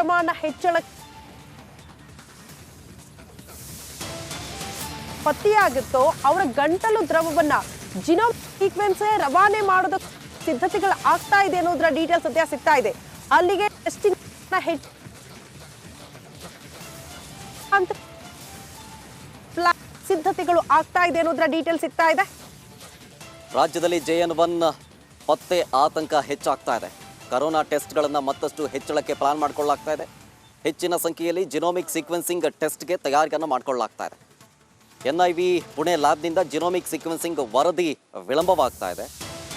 ಪ್ರಮಾಣ ಹೆಚ್ಚಳ ಪತ್ತೆಯಾಗುತ್ತೋ ಅವರ ಗಂಟಲು ದ್ರವವನ್ನ ಜಿನೋಮ್ ಸೀಕ್ವೆನ್ಸ್ ರವಾನೆ ಮಾಡೋದ ಸಿದ್ಧತೆಗಳು ಆಗ್ತಾ ಇದೆ ಅನ್ನೋದ್ರ ಡೀಟೇಲ್ಸ್ ಸದ್ಯ ಸಿಗ್ತಾ ಇದೆ. ಅಲ್ಲಿಗೆ ಟೆಸ್ಟಿಂಗ್ ಸಿದ್ಧತೆಗಳು ಆಗ್ತಾ ಇದೆ ಅನ್ನೋದ್ರ ಡೀಟೇಲ್ಸ್ ಸಿಗ್ತಾ ಇದೆ. ರಾಜ್ಯದಲ್ಲಿ JN1 ಪತ್ತೆ ಆತಂಕ ಹೆಚ್ಚಾಗ್ತಾ ಇದೆ. ಕರೋನಾ ಟೆಸ್ಟ್ಗಳನ್ನು ಮತ್ತಷ್ಟು ಹೆಚ್ಚಳಕ್ಕೆ ಪ್ಲಾನ್ ಮಾಡಿಕೊಳ್ಳಲಾಗ್ತಾ ಇದೆ. ಹೆಚ್ಚಿನ ಸಂಖ್ಯೆಯಲ್ಲಿ ಜಿನೋಮಿಕ್ ಸೀಕ್ವೆನ್ಸಿಂಗ್ ಟೆಸ್ಟ್ಗೆ ತಯಾರಿಯನ್ನು ಮಾಡಿಕೊಳ್ಳಲಾಗ್ತಾ ಇದೆ. NIV ಪುಣೆ ಲ್ಯಾಬ್ನಿಂದ ಜಿನೋಮಿಕ್ ಸೀಕ್ವೆನ್ಸಿಂಗ್ ವರದಿ ವಿಳಂಬವಾಗ್ತಾ ಇದೆ.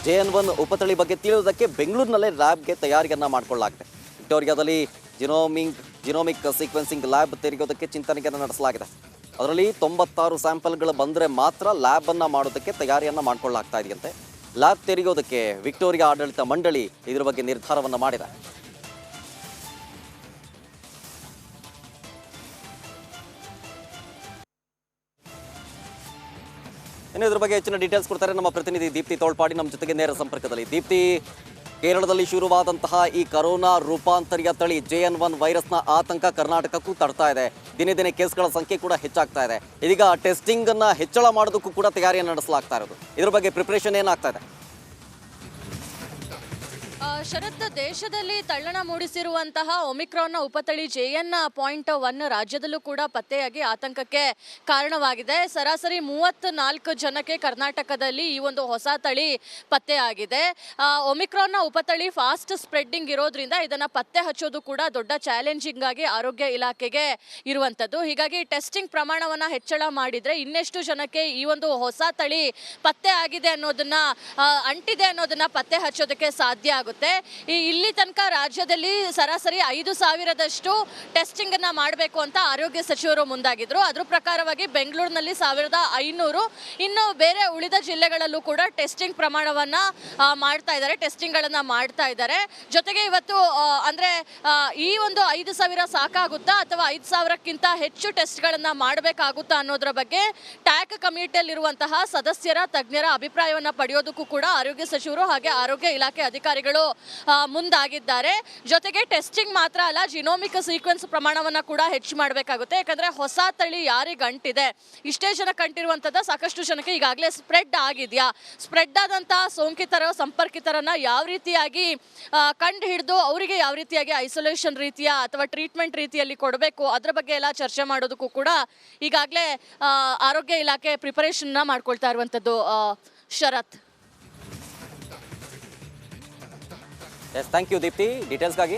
JN1 ಉಪತಳಿ ಬಗ್ಗೆ ತಿಳಿಯೋದಕ್ಕೆ ಬೆಂಗಳೂರಿನಲ್ಲೇ ಲ್ಯಾಬ್ಗೆ ತಯಾರಿಯನ್ನು ಮಾಡಿಕೊಳ್ಳಲಾಗಿದೆ. ವಿಕ್ಟೋರಿಯಾದಲ್ಲಿ ಜಿನೋಮಿಕ್ ಸೀಕ್ವೆನ್ಸಿಂಗ್ ಲ್ಯಾಬ್ ತೆರೆಯೋದಕ್ಕೆ ಚಿಂತನೆಯನ್ನು ನಡೆಸಲಾಗಿದೆ. ಅದರಲ್ಲಿ 96 ಸ್ಯಾಂಪಲ್ಗಳು ಬಂದರೆ ಮಾತ್ರ ಲ್ಯಾಬನ್ನು ಮಾಡೋದಕ್ಕೆ ತಯಾರಿಯನ್ನು ಮಾಡಿಕೊಳ್ಳಲಾಗ್ತಾ ಇದೆಯಂತೆ. ಲ್ಯಾಬ್ ತೆರೆಯೋದಕ್ಕೆ ವಿಕ್ಟೋರಿಯಾ ಆಡಳಿತ ಮಂಡಳಿ ಇದರ ಬಗ್ಗೆ ನಿರ್ಧಾರವನ್ನು ಮಾಡಿದೆ. ಇನ್ನು ಇದ್ರ ಬಗ್ಗೆ ಹೆಚ್ಚಿನ ಡೀಟೇಲ್ಸ್ ಕೊಡ್ತಾರೆ ನಮ್ಮ ಪ್ರತಿನಿಧಿ ದೀಪ್ತಿ ತೋಳ್ಪಾಡಿ ನಮ್ಮ ಜೊತೆಗೆ ನೇರ ಸಂಪರ್ಕದಲ್ಲಿ. ದೀಪ್ತಿ, ಕೇರಳದಲ್ಲಿ ಶುರುವಾದಂತಹ ಈ ಕರೋನಾ ರೂಪಾಂತರಿಯ ತಳಿ JN1 ವೈರಸ್ನ ಆತಂಕ ಕರ್ನಾಟಕಕ್ಕೂ ತಡ್ತಾ ಇದೆ. ದಿನೇ ದಿನೇ ಕೇಸ್ಗಳ ಸಂಖ್ಯೆ ಕೂಡ ಹೆಚ್ಚಾಗ್ತಾ ಇದೆ. ಇದೀಗ ಟೆಸ್ಟಿಂಗ್ ಅನ್ನ ಹೆಚ್ಚಳ ಮಾಡೋದಕ್ಕೂ ಕೂಡ ತಯಾರಿಯನ್ನು ನಡೆಸಲಾಗ್ತಾ ಇರೋದು. ಇದ್ರ ಬಗ್ಗೆ ಪ್ರಿಪರೇಷನ್ ಏನಾಗ್ತಾ ಇದೆ? ಶರತ್, ದೇಶದಲ್ಲಿ ತಳ್ಳಣ ಮೂಡಿಸಿರುವಂತಹ ಒಮಿಕ್ರಾನ್ನ ಉಪತಳಿ JN.1 ರಾಜ್ಯದಲ್ಲೂ ಕೂಡ ಪತ್ತೆಯಾಗಿ ಆತಂಕಕ್ಕೆ ಕಾರಣವಾಗಿದೆ. ಸರಾಸರಿ 34 ಜನಕ್ಕೆ ಕರ್ನಾಟಕದಲ್ಲಿ ಈ ಒಂದು ಹೊಸ ತಳಿ ಪತ್ತೆಯಾಗಿದೆ. ಒಮಿಕ್ರಾನ್ನ ಉಪತಳಿ ಫಾಸ್ಟ್ ಸ್ಪ್ರೆಡ್ಡಿಂಗ್ ಇರೋದ್ರಿಂದ ಇದನ್ನು ಪತ್ತೆ ಹಚ್ಚೋದು ಕೂಡ ದೊಡ್ಡ ಚಾಲೆಂಜಿಂಗ್ ಆಗಿ ಆರೋಗ್ಯ ಇಲಾಖೆಗೆ ಇರುವಂಥದ್ದು. ಹೀಗಾಗಿ ಟೆಸ್ಟಿಂಗ್ ಪ್ರಮಾಣವನ್ನು ಹೆಚ್ಚಳ ಮಾಡಿದರೆ ಇನ್ನೆಷ್ಟು ಜನಕ್ಕೆ ಈ ಒಂದು ಹೊಸ ತಳಿ ಪತ್ತೆ ಆಗಿದೆ ಅನ್ನೋದನ್ನ ಅಂಟಿದೆ ಅನ್ನೋದನ್ನ ಪತ್ತೆ ಹಚ್ಚೋದಕ್ಕೆ ಸಾಧ್ಯ ಆಗುತ್ತೆ. ಇಲ್ಲಿ ತನಕ ರಾಜ್ಯದಲ್ಲಿ ಸರಾಸರಿ 5,000ದಷ್ಟು ಟೆಸ್ಟಿಂಗ್ ಅನ್ನ ಮಾಡಬೇಕು ಅಂತ ಆರೋಗ್ಯ ಸಚಿವರು ಮುಂದಾಗಿದ್ರು. ಅದ್ರ ಪ್ರಕಾರವಾಗಿ ಬೆಂಗಳೂರಿನಲ್ಲಿ 1,500, ಇನ್ನು ಬೇರೆ ಉಳಿದ ಜಿಲ್ಲೆಗಳಲ್ಲೂ ಕೂಡ ಟೆಸ್ಟಿಂಗ್ ಪ್ರಮಾಣವನ್ನ ಟೆಸ್ಟಿಂಗ್ ಗಳನ್ನ ಮಾಡ್ತಾ ಇದ್ದಾರೆ. ಜೊತೆಗೆ ಇವತ್ತು ಅಂದ್ರೆ ಈ ಒಂದು 5,000 ಸಾಕಾಗುತ್ತಾ ಅಥವಾ 5,000ಕ್ಕಿಂತ ಹೆಚ್ಚು ಟೆಸ್ಟ್ ಗಳನ್ನ ಮಾಡಬೇಕಾಗುತ್ತಾ ಅನ್ನೋದ್ರ ಬಗ್ಗೆ ಟ್ಯಾಕ್ ಕಮಿಟಿಯಲ್ಲಿರುವಂತಹ ಸದಸ್ಯರ ತಜ್ಞರ ಅಭಿಪ್ರಾಯವನ್ನ ಪಡೆಯೋದಕ್ಕೂ ಕೂಡ ಆರೋಗ್ಯ ಸಚಿವರು ಹಾಗೆ ಆರೋಗ್ಯ ಇಲಾಖೆ ಅಧಿಕಾರಿಗಳು ಮುಂದಾಗಿದ್ದಾರೆ. ಜೊತೆಗೆ ಟೆಸ್ಟಿಂಗ್ ಮಾತ್ರ ಅಲ್ಲ, ಜಿನೋಮಿಕ್ ಸೀಕ್ವೆನ್ಸ್ ಪ್ರಮಾಣವನ್ನ ಕೂಡ ಹೆಚ್ಚು ಮಾಡಬೇಕಾಗುತ್ತೆ. ಯಾಕಂದ್ರೆ ಹೊಸ ತಳಿ ಯಾರಿಗೆ ಅಂಟಿದೆ, ಇಷ್ಟೇ ಜನಕ್ಕೆ ಅಂಟಿರುವಂತದ್ದು ಸಾಕಷ್ಟು ಜನಕ್ಕೆ ಈಗಾಗಲೇ ಸ್ಪ್ರೆಡ್ ಆಗಿದೆಯಾ, ಸ್ಪ್ರೆಡ್ ಆದಂತಹ ಸೋಂಕಿತರ ಸಂಪರ್ಕಿತರನ್ನ ಯಾವ ರೀತಿಯಾಗಿ ಕಂಡು ಹಿಡಿದು ಅವರಿಗೆ ಯಾವ ರೀತಿಯಾಗಿ ಐಸೋಲೇಷನ್ ರೀತಿಯ ಅಥವಾ ಟ್ರೀಟ್ಮೆಂಟ್ ರೀತಿಯಲ್ಲಿ ಕೊಡಬೇಕು, ಅದ್ರ ಬಗ್ಗೆ ಎಲ್ಲ ಚರ್ಚೆ ಮಾಡೋದಕ್ಕೂ ಕೂಡ ಈಗಾಗಲೇ ಆರೋಗ್ಯ ಇಲಾಖೆ ಪ್ರಿಪರೇಷನ್ ಮಾಡ್ಕೊಳ್ತಾ ಇರುವಂತದ್ದು. ಶರತ್. Thank you Deepti ಡೀಟೇಲ್ಸ್ಗಾಗಿ.